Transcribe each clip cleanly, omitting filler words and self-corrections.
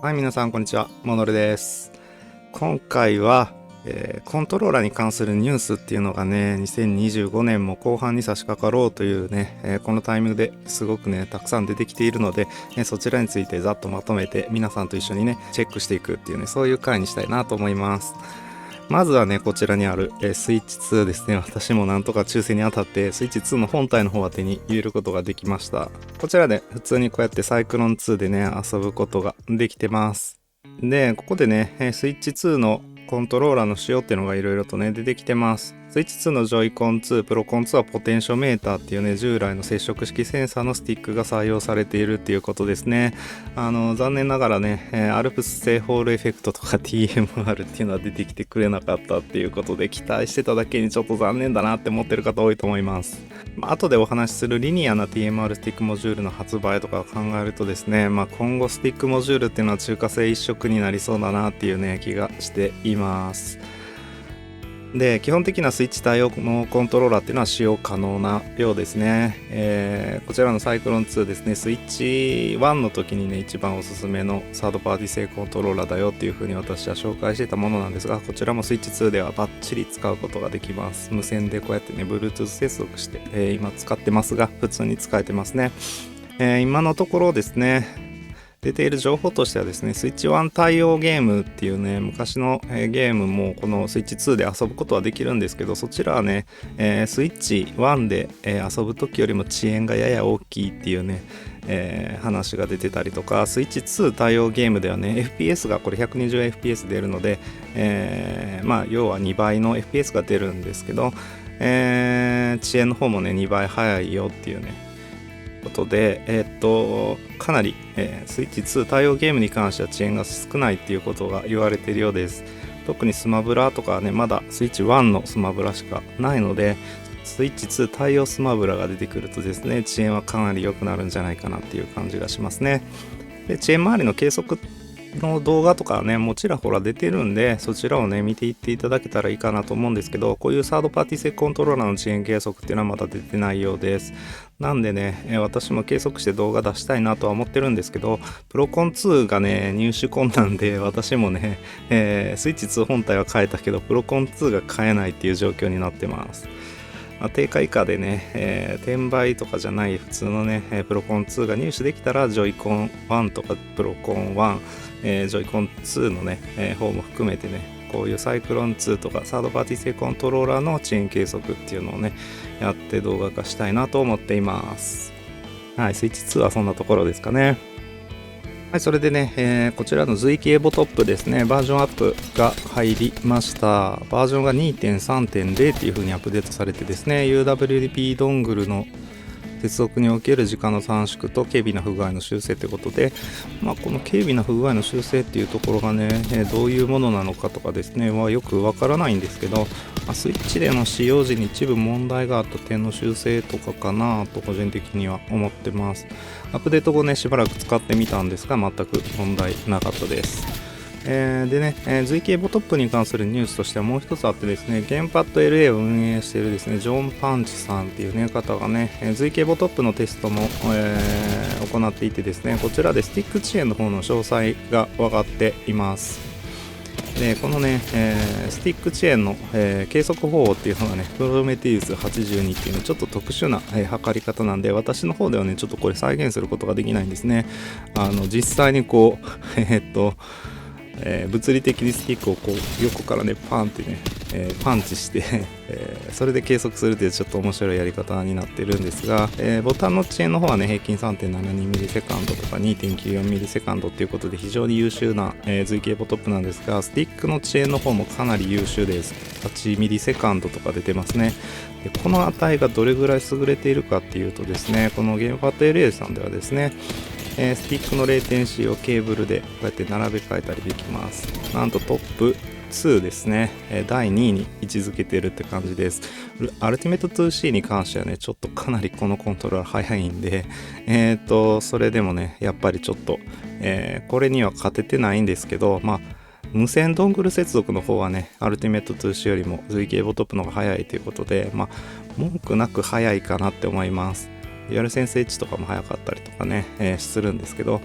はい、皆さんこんにちは。モノルです。今回は、コントローラーに関するニュースっていうのがね、2025年も後半に差し掛かろうというね、このタイミングですごくね、たくさん出てきているので、そちらについてざっとまとめて皆さんと一緒にね、チェックしていくっていうね、そういう回にしたいなと思います。まずはね、こちらにある、スイッチ2ですね。私もなんとか抽選に当たってスイッチ2の本体の方は手に入れることができました。こちらで普通にこうやってサイクロン2でね、遊ぶことができてます。で、ここでね、スイッチ2のコントローラーの仕様っていうのがいろいろとね、出てきてます。スイッチ2のジョイコン2、プロコン2はポテンショメーターっていうね、従来の接触式センサーのスティックが採用されているっていうことですね。残念ながらね、アルプス製ホールエフェクトとか TMR っていうのは出てきてくれなかったっていうことで、期待してただけにちょっと残念だなって思ってる方多いと思います。後でお話しするリニアな TMR スティックモジュールの発売とかを考えるとですね、今後スティックモジュールっていうのは中華製一色になりそうだなっていうね、気がしています。で、基本的なスイッチ対応のコントローラーっていうのは使用可能なようですね。こちらのサイクロン2ですね、スイッチ1の時にね、一番おすすめのサードパーティ製コントローラーだよっていう風に私は紹介していたものなんですが、こちらもスイッチ2ではバッチリ使うことができます。無線でこうやってね、Bluetooth 接続して、今使ってますが、普通に使えてますね。今のところですね、出ている情報としてはですね、スイッチ1対応ゲームっていうね、昔のゲームもこのスイッチ2で遊ぶことはできるんですけど、そちらはね、スイッチ1で遊ぶ時よりも遅延がやや大きいっていうね、話が出てたりとか、スイッチ2対応ゲームではね、FPS がこれ 120fps 出るので、要は2倍の FPS が出るんですけど、遅延の方もね、2倍早いよっていうね、ことで、かなり、スイッチ2対応ゲームに関しては遅延が少ないっていうことが言われているようです。特にスマブラとかはね、まだスイッチ1のスマブラしかないので、スイッチ2対応スマブラが出てくるとですね、遅延はかなり良くなるんじゃないかなっていう感じがしますね。で、遅延周りの計測の動画とかね、もちらほら出てるんで、そちらをね、見ていっていただけたらいいかなと思うんですけど、こういうサードパーティー製コントローラーの遅延計測っていうのはまだ出てないようです。なんでね、私も計測して動画出したいなとは思ってるんですけど、プロコン2がね、入手困難で、私もね、スイッチ2本体は買えたけど、プロコン2が買えないっていう状況になってます。定価以下でね、転売とかじゃない普通のね、プロコン2が入手できたら、ジョイコン1とかプロコン1、ジョイコン2のね、方も含めてね、こういうサイクロン2とかサードパーティー製コントローラーの遅延計測っていうのをね、やって動画化したいなと思っています。はい、スイッチ2はそんなところですかね。はい、それでね、こちらの随記エボトップですね、バージョンアップが入りました。バージョンが 2.3.0 っていう風にアップデートされてですね、UWB ドングルの接続における時間の短縮と軽微な不具合の修正ということで、この軽微な不具合の修正っていうところがね、どういうものなのかとかですね、はよくわからないんですけど、スイッチでの使用時に一部問題があった点の修正とかかなと個人的には思ってます。アップデート後ね、しばらく使ってみたんですが、全く問題なかったです。でね、随記エボトップに関するニュースとしてはもう一つあってですね、ゲームパッド LA を運営しているですね、ジョン・パンチさんっていうね、方がね、随記エボトップのテストも、行っていてですね、こちらでスティック遅延の方の詳細が分かっています。で、このね、スティック遅延の、計測方法っていうのがね、プロメテウス82っていうね、ちょっと特殊な、測り方なんで、私の方ではね、ちょっとこれ再現することができないんですね。実際にこう、物理的にスティックをこう横からねパンってね、パンチしてそれで計測するというちょっと面白いやり方になってるんですが、ボタンの遅延の方はね平均 3.72 ミリセカンドとか 2.94 ミリセカンドということで非常に優秀な、随記エボトップなんですが、スティックの遅延の方もかなり優秀です。8ミリセカンドとか出てますね。でこの値がどれぐらい優れているかっていうとですね、このゲームパッド LA さんではですね、スティックのレイテンシーをケーブルでこうやって並べ替えたりできます。なんとトップ2ですね、第2位に位置づけてるって感じです。アルティメット 2C に関してはね、ちょっとかなりこのコントローラー早いんで、それでもね、やっぱりちょっと、これには勝ててないんですけど、無線ドングル接続の方はね、アルティメット 2C よりも随記エボトップの方が早いということで、文句なく早いかなって思います。デュアルセンス H とかも早かったりとかね、するんですけど、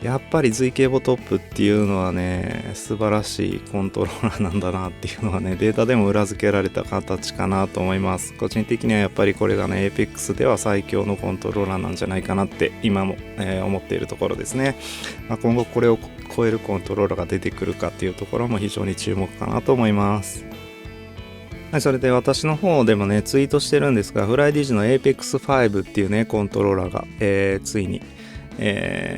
やっぱり Z ケーボトップっていうのはね、素晴らしいコントローラーなんだなっていうのはね、データでも裏付けられた形かなと思います。個人的にはやっぱりこれがね、Apex では最強のコントローラーなんじゃないかなって今も、思っているところですね。今後これを超えるコントローラーが出てくるかっていうところも非常に注目かなと思います。はい、それで私の方でもね、ツイートしてるんですが、フライディジの Apex5 っていうね、コントローラーが、ついに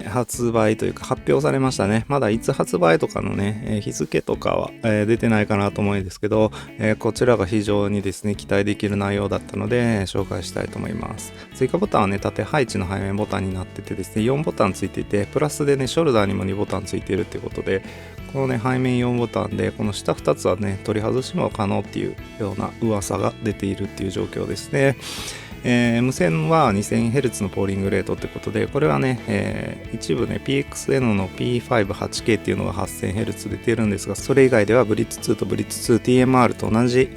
発売というか発表されましたね。まだいつ発売とかのね、日付とかは、出てないかなと思うんですけど、こちらが非常にですね、期待できる内容だったので、紹介したいと思います。追加ボタンはね、縦配置の背面ボタンになっててですね、4ボタンついていて、プラスでね、ショルダーにも2ボタンついているっていうことで、このね、背面4ボタンで、この下2つはね、取り外しも可能っていうような噂が出ているっていう状況ですね。無線は 2000Hz のポーリングレートってことで、これはね、一部ね PXN の P58K っていうのが 8000Hz 出てるんですが、それ以外ではブリッツ2とブリッツ 2TMR と同じ、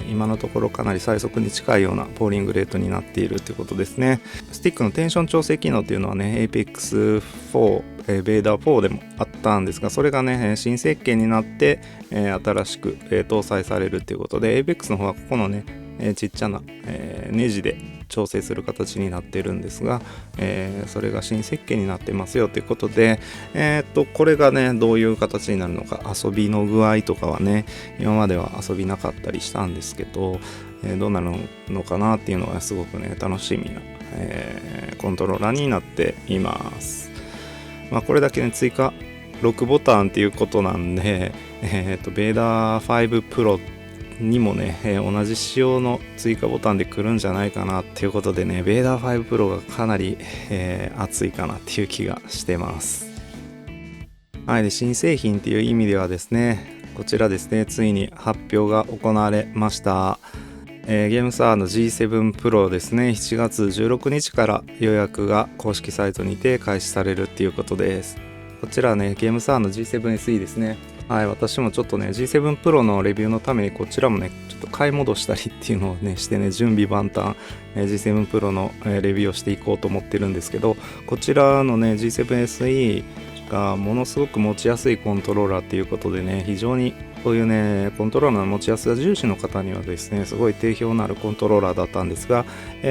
今のところかなり最速に近いようなポーリングレートになっているってことですね。スティックのテンション調整機能っていうのはね Apex4ベーダー4でもあったんですが、それがね新設計になって、新しく、搭載されるっていうことで、 Apex の方はここのねちっちゃな、ネジで調整する形になっているんですが、それが新設計になってますよということで、これがねどういう形になるのか、遊びの具合とかはね今までは遊びなかったりしたんですけど、どうなるのかなっていうのはすごくね楽しみな、コントローラーになっています。これだけね追加6ボタンっていうことなんで、ベーダー5 Proにもね、同じ仕様の追加ボタンで来るんじゃないかなっていうことでね、ベーダー5 Pro がかなり、熱いかなっていう気がしてます。はい、で新製品っていう意味ではですね、こちらですね、ついに発表が行われました。ゲームサーの G7 Pro ですね、7月16日から予約が公式サイトにて開始されるっていうことです。こちらね、ゲームサーの G7SE ですね。はい、私もちょっとね G7 Pro のレビューのためにこちらもねちょっと買い戻したりっていうのをねしてね、準備万端、G7 Pro の、レビューをしていこうと思ってるんですけど、こちらのね G7SE がものすごく持ちやすいコントローラーっていうことでね、非常にこういうねコントローラーの持ちやすさ重視の方にはですねすごい定評のあるコントローラーだったんですが、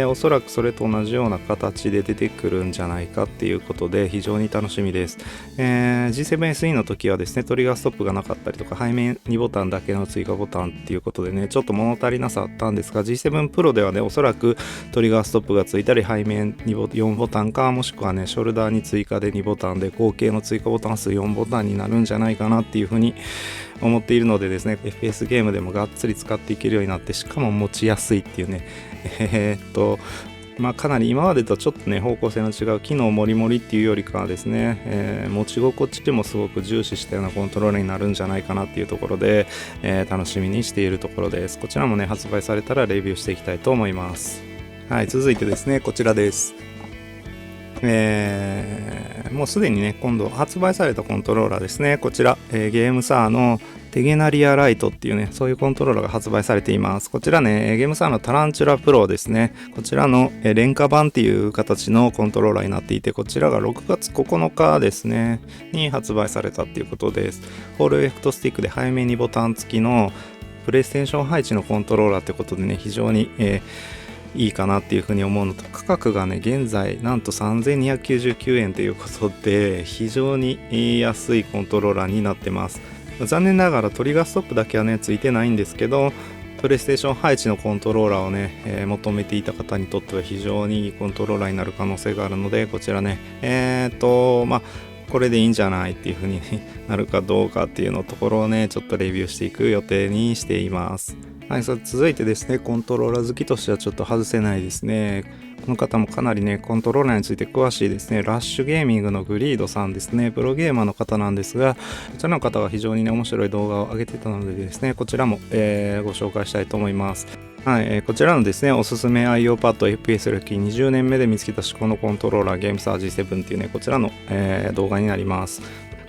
おそらくそれと同じような形で出てくるんじゃないかっていうことで非常に楽しみです。G7SE の時はですねトリガーストップがなかったりとか背面2ボタンだけの追加ボタンっていうことでねちょっと物足りなさあったんですが、 G7 Pro ではねおそらくトリガーストップがついたり背面4ボタンか、もしくはねショルダーに追加で2ボタンで合計の追加ボタン数4ボタンになるんじゃないかなっていうふうに思っているのでですね、 FPS ゲームでもがっつり使っていけるようになって、しかも持ちやすいっていうねかなり今までとちょっとね方向性の違う機能もりもりっていうよりかはですね、持ち心地でもすごく重視したようなコントローラーになるんじゃないかなっていうところで、楽しみにしているところです。こちらもね発売されたらレビューしていきたいと思います。はい、続いてですねこちらです。もうすでにね今度発売されたコントローラーですね。こちら、ゲームサーのテゲナリアライトっていうねそういうコントローラーが発売されています。こちらねゲームサーのタランチュラプロですね、こちらの廉価版っていう形のコントローラーになっていて、こちらが6月9日ですねに発売されたっていうことです。ホールエフェクトスティックで背面にボタン付きのプレイステーション配置のコントローラーってことでね非常に、いいかなっていうふうに思うのと、価格がね現在なんと3299円ということで非常に安いコントローラーになってます。残念ながらトリガーストップだけはねついてないんですけど、プレイステーション配置のコントローラーをね、求めていた方にとっては非常にいいコントローラーになる可能性があるので、こちらねこれでいいんじゃないっていう風に、なるかどうかっていうのところをねちょっとレビューしていく予定にしています。はい、続いてですねコントローラー好きとしてはちょっと外せないですね。この方もかなりねコントローラーについて詳しいですね。ラッシュゲーミングのグリードさんですね、プロゲーマーの方なんですが、こちらの方が非常にね面白い動画を上げてたのでですね、こちらも、ご紹介したいと思います。はい、こちらのですねおすすめ愛用パッド FPS 歴20年目で見つけた至高のコントローラーゲームサー G7 っていうねこちらの、動画になります。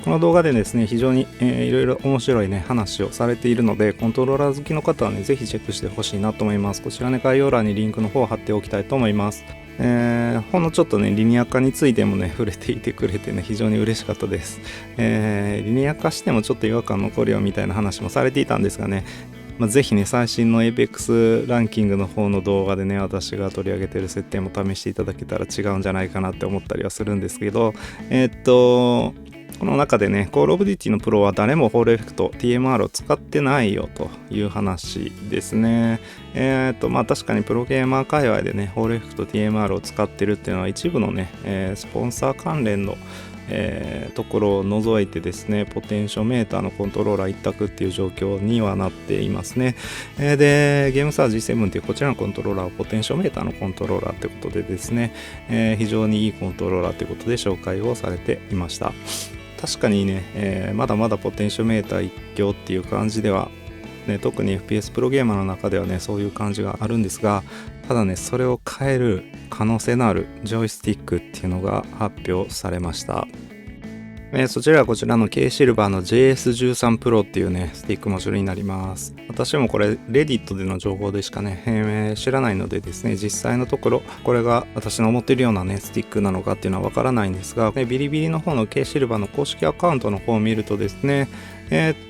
この動画でですね非常に、いろいろ面白いね話をされているので、コントローラー好きの方はねぜひチェックしてほしいなと思います。こちらね概要欄にリンクの方を貼っておきたいと思います。ほんのちょっとねリニア化についてもね触れていてくれてね非常に嬉しかったです。リニア化してもちょっと違和感残るよみたいな話もされていたんですがね、ぜひね最新の APEX ランキングの方の動画でね私が取り上げてる設定も試していただけたら違うんじゃないかなって思ったりはするんですけど、この中でね、Call of Duty のプロは誰もホールエフェクト TMR を使ってないよという話ですね。確かにプロゲーマー界隈でね、ホールエフェクト TMR を使ってるっていうのは一部のね、スポンサー関連のところを除いてですね、ポテンショメーターのコントローラー一択っていう状況にはなっていますね。で、ゲームサー G7 っていうこちらのコントローラーはポテンショメーターのコントローラーってことでですね、非常にいいコントローラーということで紹介をされていました。確かにね、まだまだポテンショメーター一強っていう感じでは、ね、特に FPS プロゲーマーの中ではねそういう感じがあるんですが、ただねそれを変える可能性のあるジョイスティックっていうのが発表されました。そちらはこちらの K シルバーの JS13 Pro っていうねスティックモジュールになります。私もこれ Reddit での情報でしかね、知らないのでですね、実際のところこれが私の思っているようなねスティックなのかっていうのはわからないんですが、ビリビリの方の K シルバーの公式アカウントの方を見るとですね、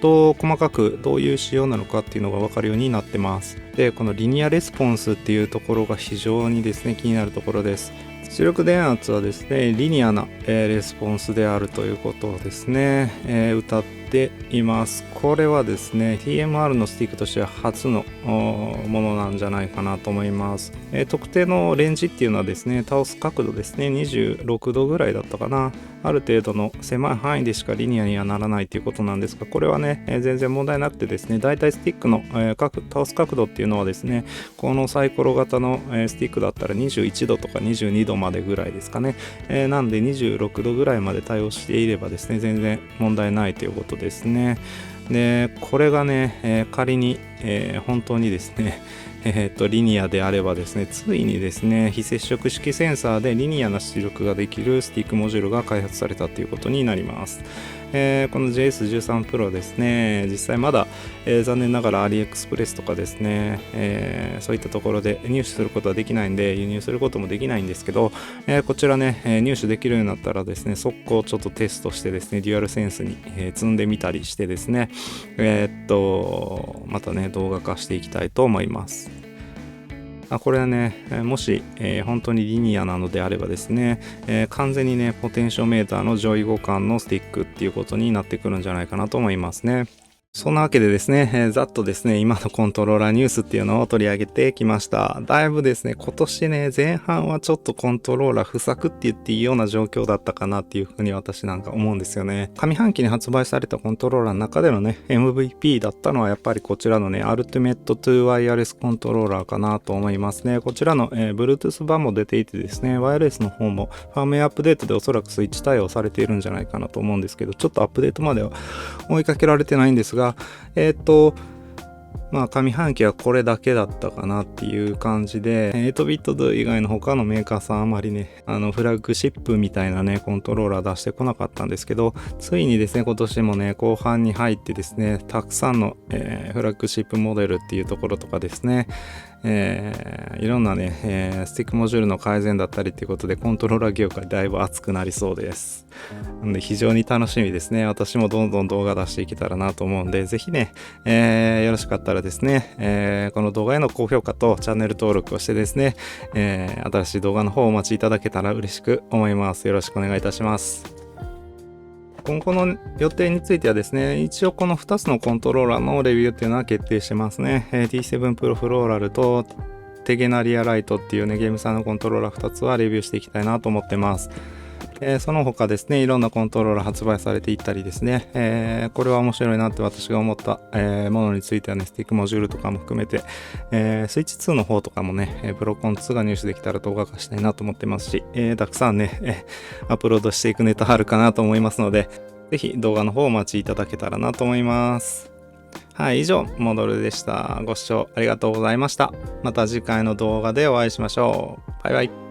細かくどういう仕様なのかっていうのが分かるようになってます。で、このリニアレスポンスっていうところが非常にですね気になるところです。出力電圧はですねリニアな、レスポンスであるということをですね、謳っています。これはですね TMR のスティックとしては初のものなんじゃないかなと思います。特定のレンジっていうのはですね倒す角度ですね26度ぐらいだったかな、ある程度の狭い範囲でしかリニアにはならないということなんですが、これはね、全然問題なくてですね、だいたいスティックの、倒す角度っていうのはですね、このサイコロ型の、スティックだったら21度とか22度までぐらいですかね、なんで26度ぐらいまで対応していればですね全然問題ないということですね。でこれがね、仮に、本当にですねリニアであればですね、ついにですね非接触式センサーでリニアな出力ができるスティックモジュールが開発されたということになります。この JS13 Pro ですね、実際まだ、残念ながらアリエクスプレスとかですね、そういったところで入手することはできないんで輸入することもできないんですけど、こちらね、入手できるようになったらですね速攻ちょっとテストしてですねデュアルセンスに、積んでみたりしてですね、またね動画化していきたいと思います。これはね、もし、本当にリニアなのであればですね、完全にねポテンショメーターの上位互換のスティックっていうことになってくるんじゃないかなと思いますね。そんなわけでですね、ざっとですね、今のコントローラーニュースっていうのを取り上げてきました。だいぶですね、今年ね、前半はちょっとコントローラー不作って言っていいような状況だったかなっていうふうに私なんか思うんですよね。上半期に発売されたコントローラーの中でのね、MVP だったのはやっぱりこちらのね、Ultimate to Wireless コントローラーかなと思いますね。こちらの、Bluetooth 版も出ていてですね、ワイヤレスの方もファームウェアアップデートでおそらくスイッチ対応されているんじゃないかなと思うんですけど、ちょっとアップデートまでは追いかけられてないんですが、上半期はこれだけだったかなっていう感じで、8ビットド以外の他のメーカーさんあまりね、フラッグシップみたいなね、コントローラー出してこなかったんですけど、ついにですね、今年もね、後半に入ってですね、たくさんの、フラッグシップモデルっていうところとかですね、いろんなね、スティックモジュールの改善だったりっていうことでコントローラー業界だいぶ熱くなりそうです。なので非常に楽しみですね。私もどんどん動画出していけたらなと思うんで、ぜひね、よろしかったらですね、この動画への高評価とチャンネル登録をしてですね、新しい動画の方をお待ちいただけたら嬉しく思います。よろしくお願いいたします。今後の予定についてはですね、一応この2つのコントローラーのレビューっていうのは決定してますね。T7 Pro フローラルとテゲナリアライトっていうね、ゲームサーのコントローラー2つはレビューしていきたいなと思ってます。その他ですね、いろんなコントローラー発売されていったりですね、これは面白いなって私が思った、ものについてはね、スティックモジュールとかも含めて、スイッチ2の方とかもね、プロコン2が入手できたら動画化したいなと思ってますし、たくさんね、アップロードしていくネタあるかなと思いますので、ぜひ動画の方をお待ちいただけたらなと思います。はい、以上、モドルでした。ご視聴ありがとうございました。また次回の動画でお会いしましょう。バイバイ。